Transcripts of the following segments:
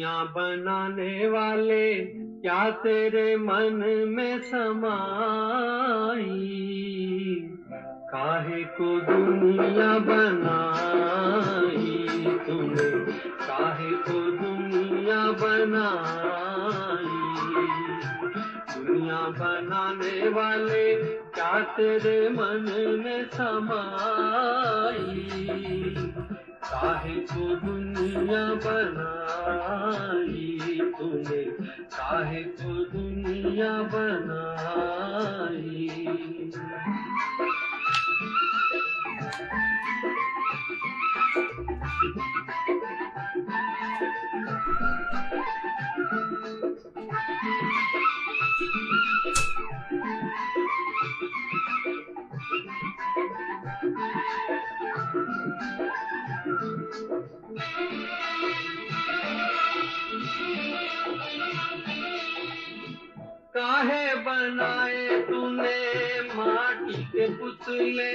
दुनिया बनाने वाले क्या तेरे मन में समाई, काहे को दुनिया बनाई तूने, काहे को दुनिया बनाई। दुनिया बनाने वाले क्या तेरे मन में समाई, काहे को दुनिया बनाई तूने, काहे को दुनिया बनाई। काहे बनाए तूने माटी के पुतले,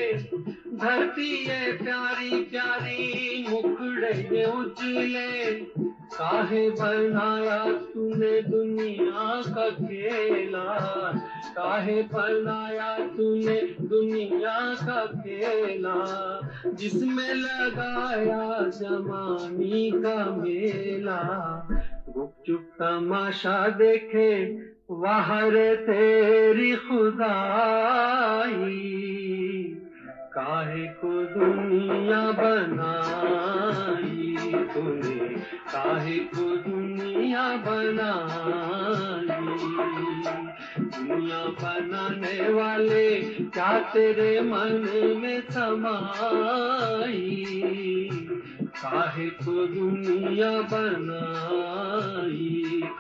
धरती ये प्यारी प्यारी मुखड़े ये उजले। काहे बनाया तूने दुनिया का खेला, काहे बनाया तूने दुनिया का खेला, जिसमें लगाया जवानी का मेला। गुपचुप तमाशा देखे वाह रे तेरी खुदाई, काहे को दुनिया बनाई तूने, काहे को दुनिया बनाई। दुनिया बनाने वाले क्या तेरे मन में समाई, काहे को दुनिया बनाई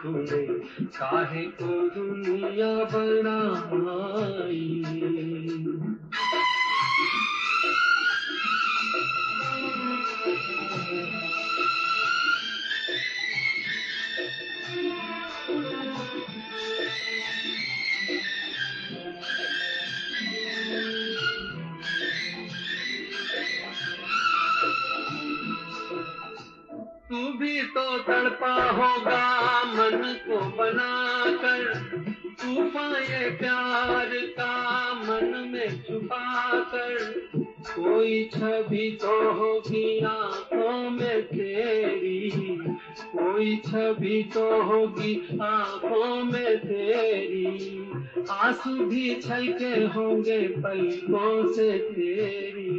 तूने, काहे को दुनिया बनाई। तू भी तो तड़पा होगा मन को बनाकर, तूफान ये प्यार का मन में छुपा कर। कोई छवि तो होगी आंखों में तेरी, कोई छवि तो होगी आंखों में तेरी। आंसू भी छलके होंगे पलकों से तेरी।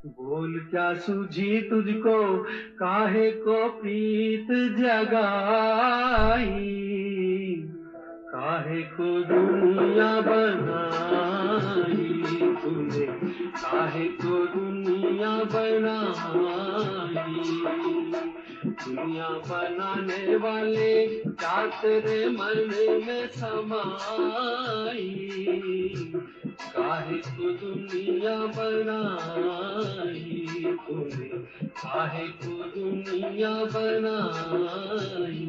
बोल क्या सूझी तुझको, काहे को प्रीत जगाई, काहे को दुनिया बनाई तूने, काहे को दुनिया बनाई। दुनिया बनाने वाले क्या तेरे मन में समाई, काहे को दुनिया बनाई तूने, काहे को दुनिया बनाई।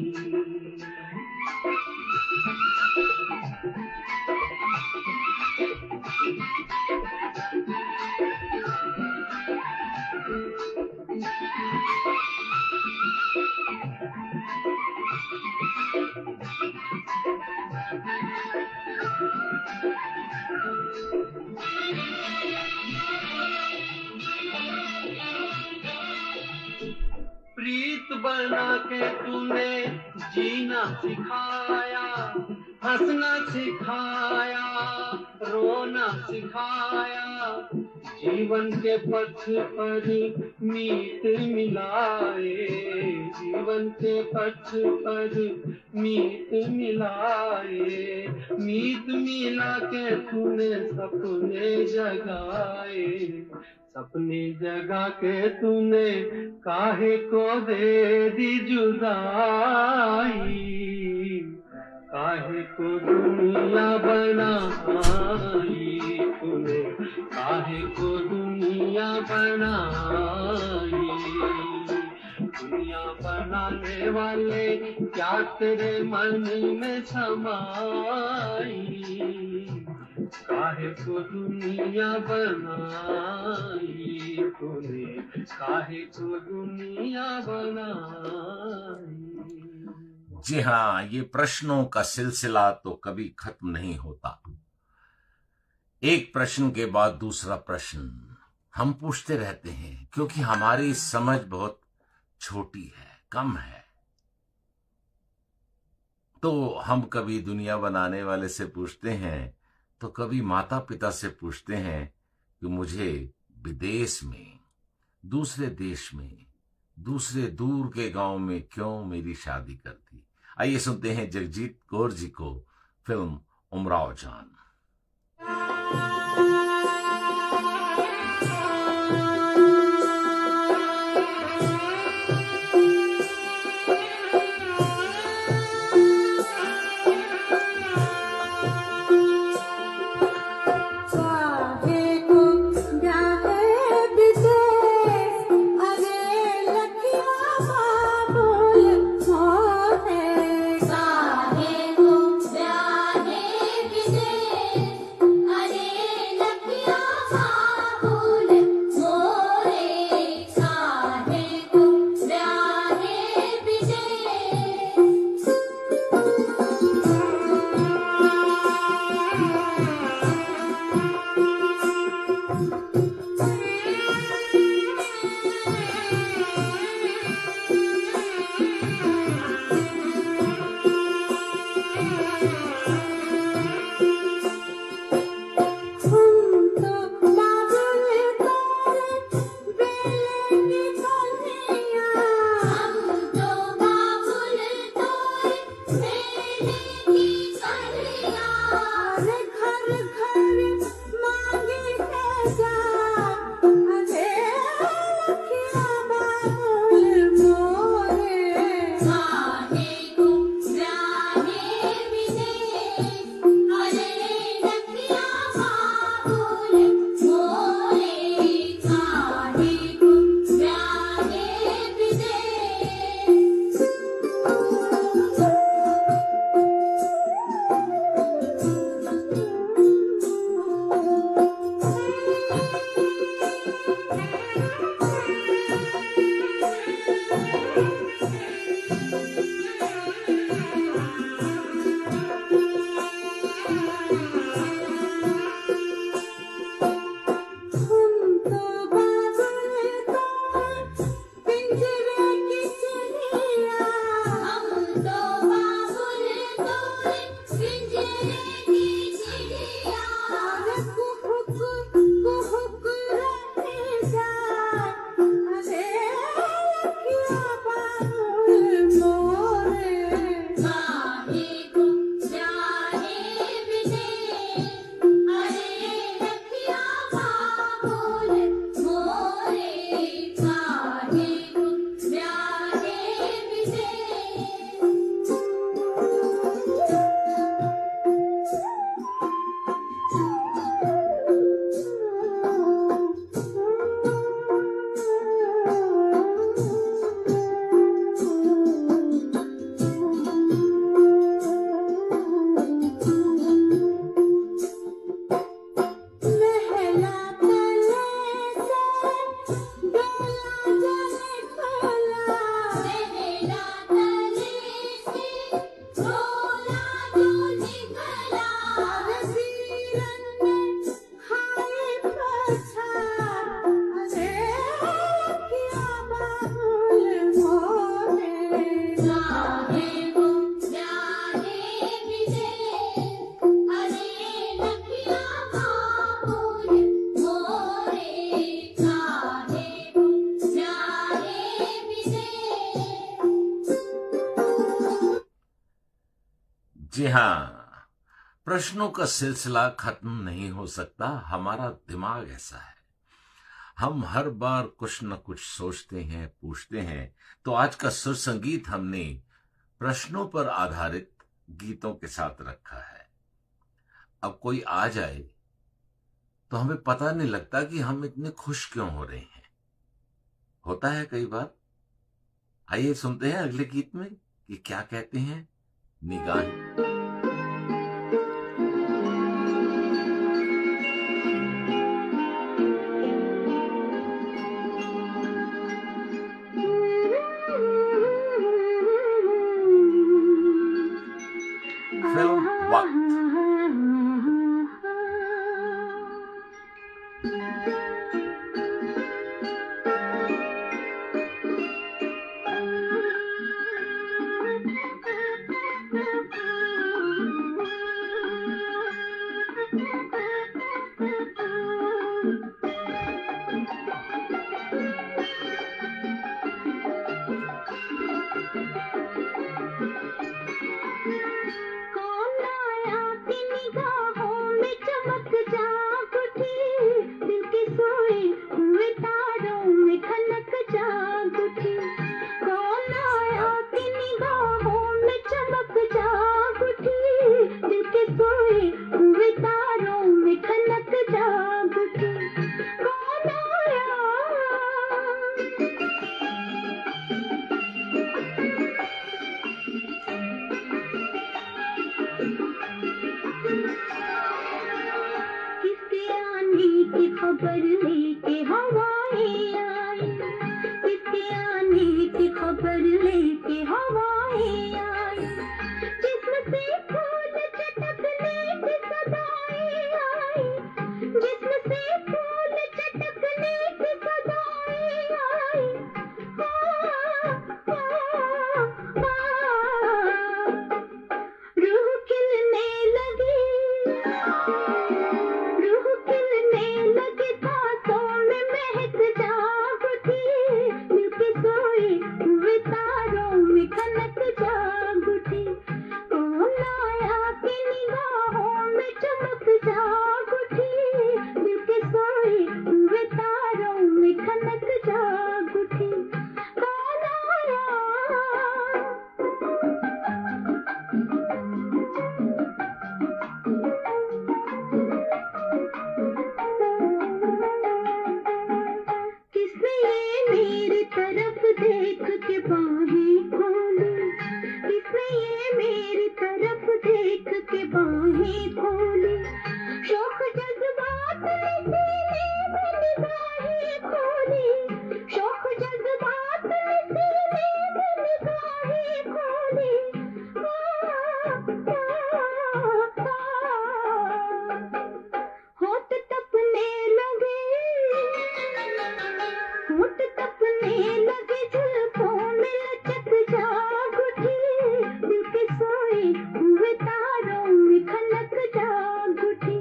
प्रीत बना के तूने जीना सिखाया, हंसना सिखाया, रोना सिखाया। जीवन के पथ पर मीत मिलाए, जीवन के पथ पर मीत मिलाए। मीत मिला के तूने सपने जगाए, सपने जगा के तूने काहे को दे दी जुदाई, काहे को दुनिया बनाई तूने, काहे को दुनिया बनाई। दुनिया बनाने वाले क्या तेरे मन में समाई, काहे को दुनिया बनाई तूने, काहे को दुनिया बनाई। जी हाँ, ये प्रश्नों का सिलसिला तो कभी खत्म नहीं होता। एक प्रश्न के बाद दूसरा प्रश्न हम पूछते रहते हैं, क्योंकि हमारी समझ बहुत छोटी है, कम है। तो हम कभी दुनिया बनाने वाले से पूछते हैं, तो कभी माता पिता से पूछते हैं कि मुझे विदेश में, दूसरे देश में, दूसरे दूर के गांव में क्यों मेरी शादी कर दी। आइए सुनते हैं जगजीत कौर जी को, फिल्म उमराव जान। जी हाँ, प्रश्नों का सिलसिला खत्म नहीं हो सकता। हमारा दिमाग ऐसा है, हम हर बार कुछ न कुछ सोचते हैं, पूछते हैं। तो आज का सुर संगीत हमने प्रश्नों पर आधारित गीतों के साथ रखा है। अब कोई आ जाए तो हमें पता नहीं लगता कि हम इतने खुश क्यों हो रहे हैं। होता है कई बार। आइए सुनते हैं अगले गीत में कि क्या कहते हैं निगाहें। की खबर लेके हवाएं आई, किसके आने की खबर लेके हवाएं आई, जिस्म से फूल चटकने की सदाएं आई, जिस्म से फूल चटकने की सदाएं आई। रूह खिलने लगी, रूह खिलने लगी, सांसों में महक जाग उठी, दिल के सोए हुए तारों में खनक जाग उठी, कौन आया कि निगाहों में चमक जाग उठी, दिल के सोए हुए तारों में खनक जाग उठी, कौन आया। किसने ये मेरी तरफ देख के बाहें खोली, किसने ये मेरी तरफ देख के बाहें खोली, शौक जज्बात ने सीने में निगाहें खोली, शौक जज्बात ने सीने में निगाहें खोली। होठ तपने लगे, होठ तपने लगे, जुल्फों में लचक जाग उठी, दिल के सोए हुए तारों में खनक जाग उठी,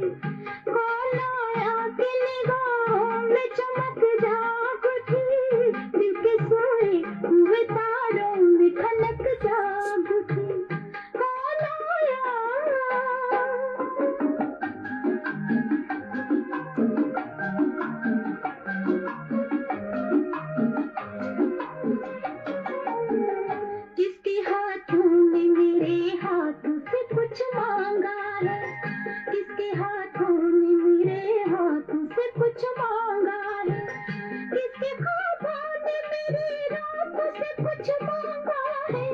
कौन आया कि निगाहों में चमक जाग उठी, दिल के सोए हुए तारों में खनक जाग उठी, कौन आया। किसके हाथों ने मेरे हाथों से कुछ मांगा है, किसके हाथों ने मेरे हाथों से कुछ मांगा है, किसके ख्वाबों ने मेरी रातों से कुछ मांगा है,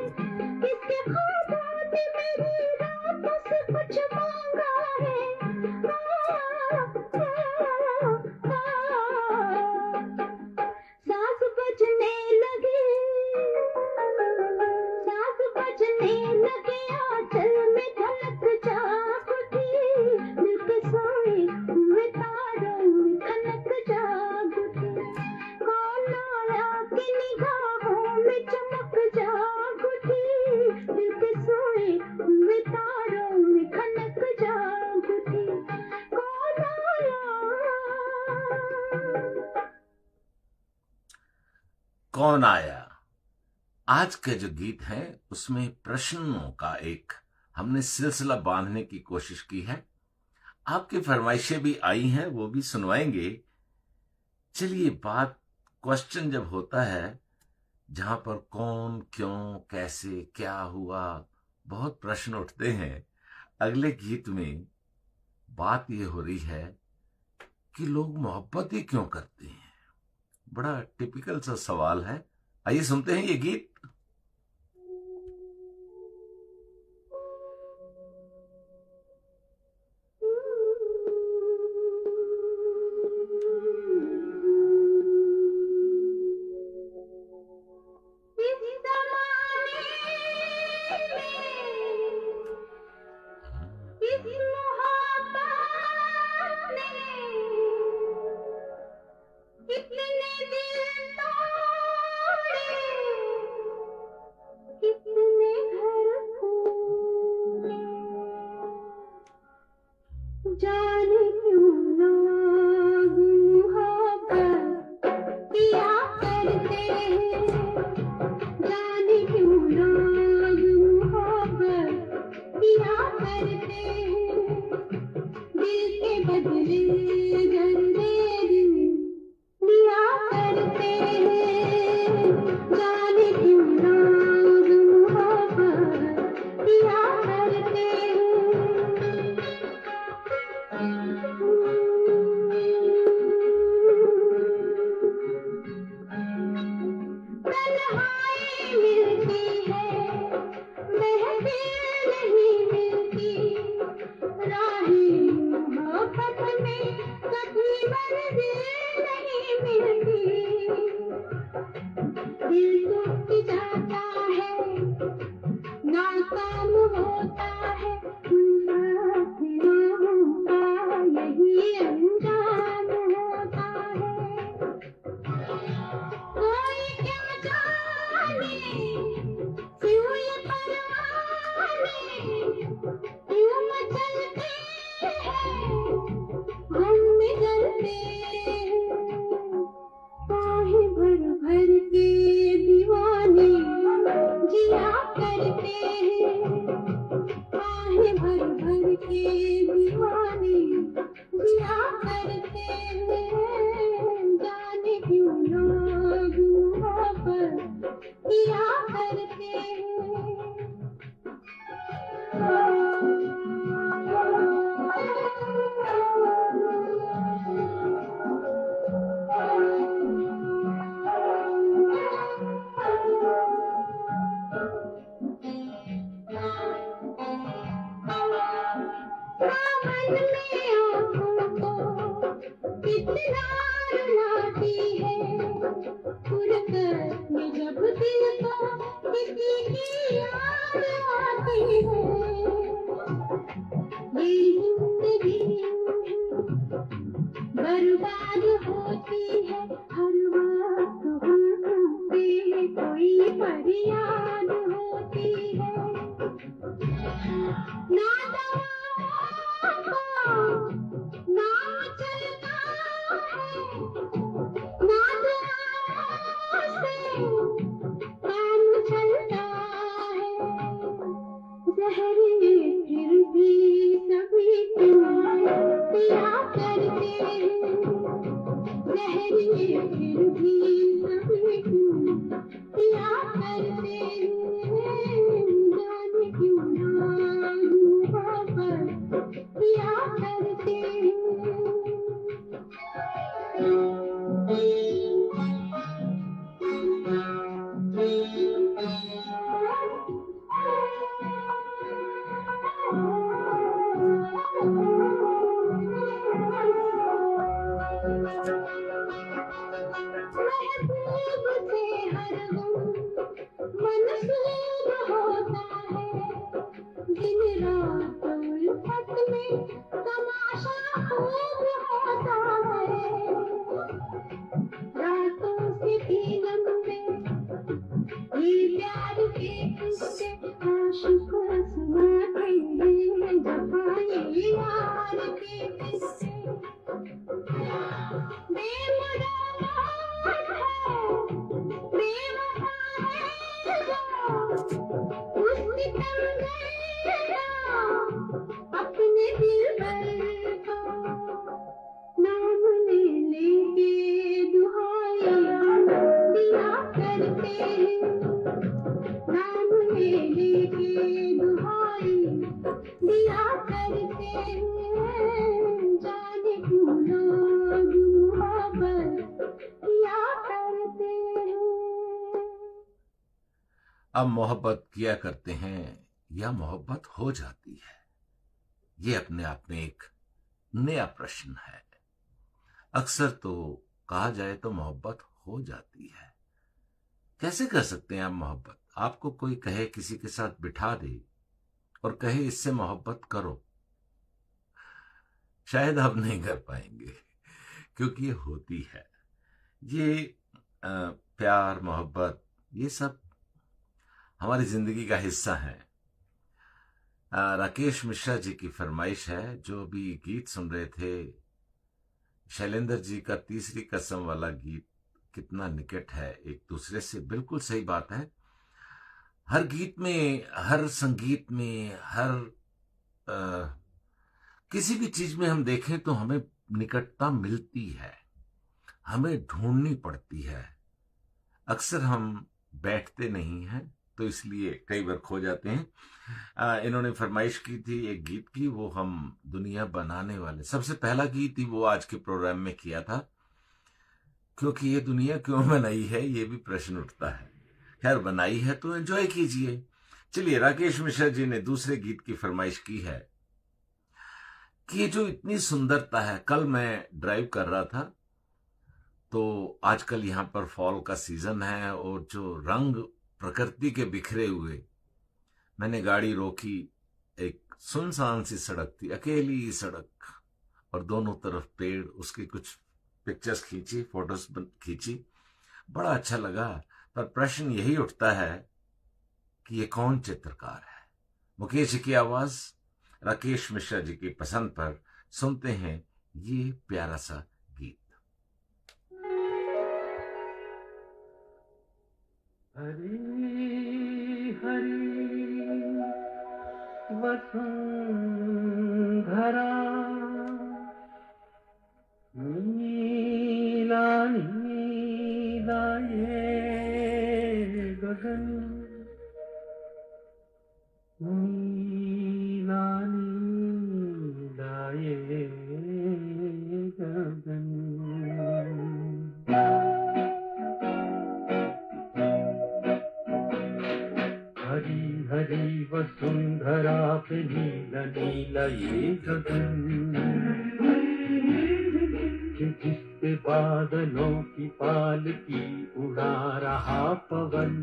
किसके ख्वाबों ने मेरी रातों से कुछ मांगा है। सांस बजने लगी, सांस बजने लगे, आंचल में धड़क जाग उठी, दिल के सोए हुए तारों में खनक जाग उठी, कौन आया कि निगाहों में चमक जाग उठी, दिल के सोए हुए तारों में खनक जाग उठी, कौन आया। कौन आया। आज के जो गीत हैं उसमें प्रश्नों का एक हमने सिलसिला बांधने की कोशिश की है। आपकी फरमाइशें भी आई हैं, वो भी सुनवाएंगे। चलिए, बात क्वेश्चन जब होता है जहां पर कौन, क्यों, कैसे, क्या हुआ, बहुत प्रश्न उठते हैं। अगले गीत में बात ये हो रही है कि लोग मोहब्बत ही क्यों करते हैं। बड़ा टिपिकल सा सवाल है। आइए सुनते हैं ये गीत। जाने क्यों लोग मोहब्बत किया करते हैं, जाने क्यों लोग मोहब्बत किया करते हैं, दिल के बदले गंदे दिल दिया करते हैं, जाने क्यों लोग मोहब्बत किया करते हैं। तन्हाई मिलती है, महफिल नहीं मिलती, राहें मोहब्बत में करते हैं, जाने क्यों लोग मोहब्बत किया करते हैं। सावन में आँखों को कितना रुलाती है, फुर्सत में जब दिल को किसी की याद आती है। ये जिंदगी बर्बाद होती है, हर वक्त हम पे कोई फरियाद होती है। ना दवा ना चलता है, ना दुआ से काम चलता है। जहर फिर भी सभी क्यों पिया करते हैं, जहर फिर भी सभी क्यों पिया करते हैं। जाने क्यों लोग मोहब्बत किया करते हैं। महबूब से हर गम मंसूब होता है, दिन रात उल्फत में तमाशा खूब होता है। रातों से भी लंबे ये प्यार के किस्से आशिक सुनाते हैं, जफाए यार के किस्से। बेमुराद है, बेवफा है जो, उसकी तमन्ना अपने दिलबर को। नाम ले लेके दुहाई दिया करते हैं, नाम ले लेके दुहाई दिया करते हैं। जाने क्यों लोग मोहब्बत किया करते हैं। अब मोहब्बत किया करते हैं या मोहब्बत हो जाती है, ये अपने आप में एक नया प्रश्न है। अक्सर तो कहा जाए तो मोहब्बत हो जाती है। कैसे कर सकते हैं आप मोहब्बत? आपको कोई कहे, किसी के साथ बिठा दे और कहे इससे मोहब्बत करो, शायद आप नहीं कर पाएंगे, क्योंकि ये होती है। ये प्यार मोहब्बत ये सब हमारी जिंदगी का हिस्सा है। राकेश मिश्रा जी की फरमाइश है, जो भी गीत सुन रहे थे, शैलेंद्र जी का तीसरी कसम वाला गीत कितना निकट है एक दूसरे से। बिल्कुल सही बात है। हर गीत में, हर संगीत में, हर किसी भी चीज में हम देखें तो हमें निकटता मिलती है, हमें ढूंढनी पड़ती है। अक्सर हम बैठते नहीं हैं, तो इसलिए कई बार खो जाते हैं। इन्होंने फरमाइश की थी एक गीत की, वो हम दुनिया बनाने वाले, सबसे पहला गीत ही वो आज के प्रोग्राम में किया था, क्योंकि ये दुनिया क्यों बनाई है ये भी प्रश्न उठता है। खैर, बनाई है तो एंजॉय कीजिए। चलिए, राकेश मिश्रा जी ने दूसरे गीत की फरमाइश की है कि ये जो इतनी सुंदरता है। कल मैं ड्राइव कर रहा था, तो आजकल यहाँ पर फॉल का सीजन है और जो रंग प्रकृति के बिखरे हुए, मैंने गाड़ी रोकी, एक सुनसान सी सड़क थी, अकेली सड़क और दोनों तरफ पेड़, उसकी कुछ पिक्चर्स खींची, फोटोज खींची, बड़ा अच्छा लगा। पर प्रश्न यही उठता है कि ये कौन चित्रकार है? मुकेश जी की आवाज, राकेश मिश्रा जी की पसंद पर सुनते हैं ये प्यारा सा गीत। हरी हरी वसुंधरा नीला नीला ये गगन, नीला नीला ये गगन। हरी हरी वसुंधरा पे नीला नीला ये गगन, जिस पे बादलों की पालकी उड़ा रहा पवन।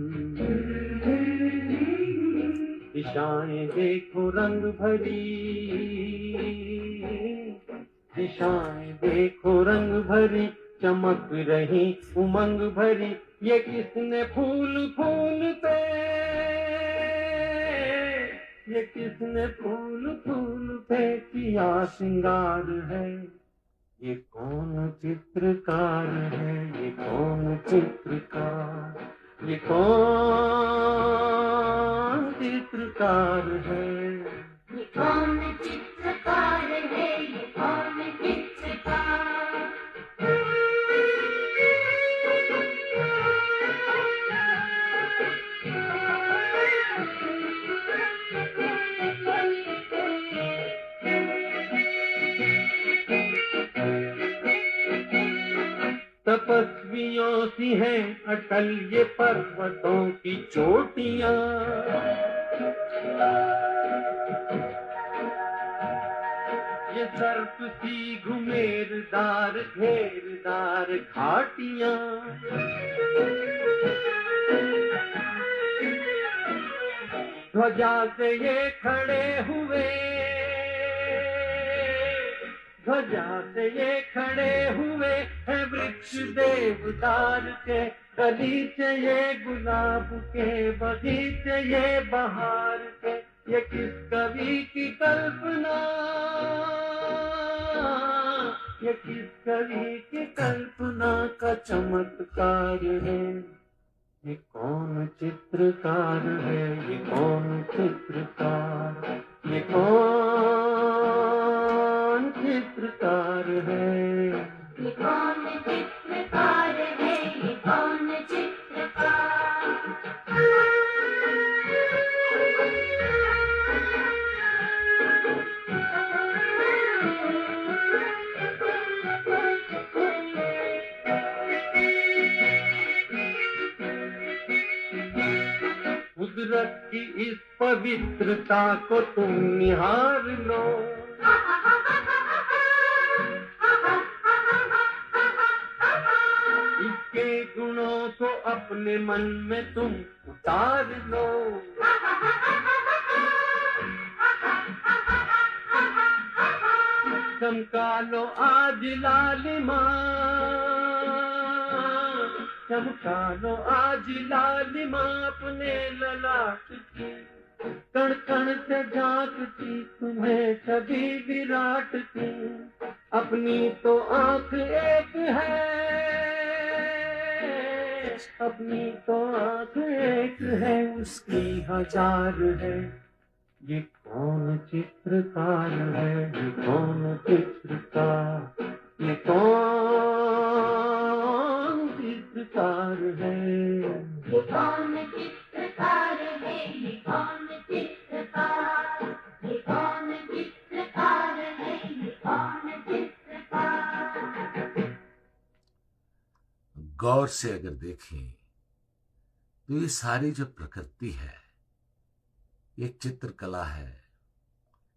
दिशाएं देखो रंग भरी, दिशाएं देखो रंग भरी, चमक रही उमंग भरी। ये किसने फूल फूल पे, ये किसने फूल फूल पे किया सिंगार है। ये कौन चित्रकार है, ये कौन चित्रकार, ये कौन चित्रकार है। ये कौन चित्रकार है, ये कौन चित्रकार। तपस्वियों सी हैं अटल ये पर्वतों की चोटियां, ये सर्प सी घुमेरदार घेरदार घाटियां। ध्वजा से ये खड़े हुए, ध्वजा से ये खड़े हुए हैं वृक्ष देवदार के। गलीचे ये गुलाब के, बगीचे ये बहार के। ये किस कवि की कल्पना, ये किस कवि की कल्पना का चमत्कार है। ये कौन चित्रकार है, ये कौन चित्रकार, ये कौन चित्रकार है। ये कौन चित्रकार है, ये कौन चित्रकार। कुदरत की इस पवित्रता को तुम निहार लो, इसके गुणों को अपने मन में तुम उतार लो। चमका लो आज लालिमा, चमका लो आज लालिमा अपने ललाट की। कण कण से झांकती तुम्हें सभी विराट की। अपनी तो आंख एक है, अपनी तो आंख एक है, उसकी हजार है। ये कौन चित्रकार है, ये कौन चित्रकार, ये कौन चित्रकार है। ये कौन चित्रकार है, ये कौन चित्रकार। ये कौन चित्रकार है, ये कौन चित्रकार। गौर से अगर देखें तो ये सारी जो प्रकृति है, एक चित्रकला है।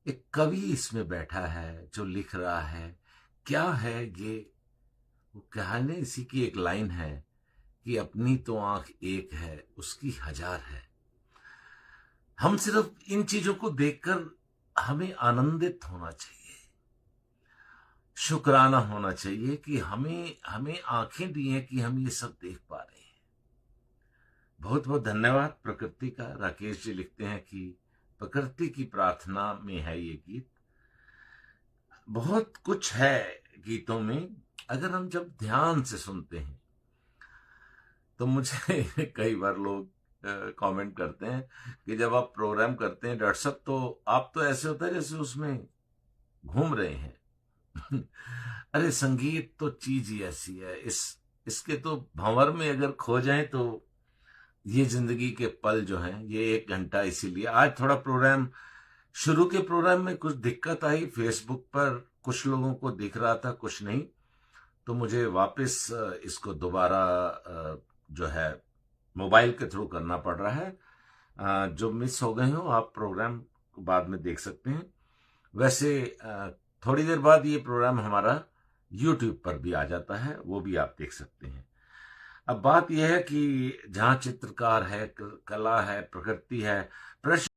एक कवि इसमें बैठा है जो लिख रहा है। क्या है ये? वो कहने इसी की एक लाइन है कि अपनी तो आंख एक है, उसकी हजार है। हम सिर्फ इन चीजों को देखकर हमें आनंदित होना चाहिए, शुक्राना होना चाहिए कि हमें आंखें दी हैं कि हम ये सब देख पा रहे हैं। बहुत बहुत धन्यवाद प्रकृति का। राकेश जी लिखते हैं कि प्रकृति की प्रार्थना में है ये गीत। बहुत कुछ है गीतों में, अगर हम जब ध्यान से सुनते हैं तो मुझे कई बार लोग कमेंट करते हैं कि जब आप प्रोग्राम करते हैं डॉक्टर साहब तो आप तो ऐसे होता है जैसे उसमें घूम रहे हैं। अरे संगीत तो चीज ही ऐसी है, इसके तो भंवर में अगर खो जाए तो ये जिंदगी के पल जो हैं, ये 1 घंटा। इसीलिए आज थोड़ा प्रोग्राम, शुरू के प्रोग्राम में कुछ दिक्कत आई, फेसबुक पर कुछ लोगों को दिख रहा था, कुछ नहीं, तो मुझे वापस इसको दोबारा जो है मोबाइल के थ्रू करना पड़ रहा है। जो मिस हो गए हो आप प्रोग्राम बाद में देख सकते हैं। वैसे थोड़ी देर बाद ये प्रोग्राम हमारा यूट्यूब पर भी आ जाता है, वो भी आप देख सकते हैं। अब बात यह है कि जहां चित्रकार है, कला है, प्रकृति है, प्रश्न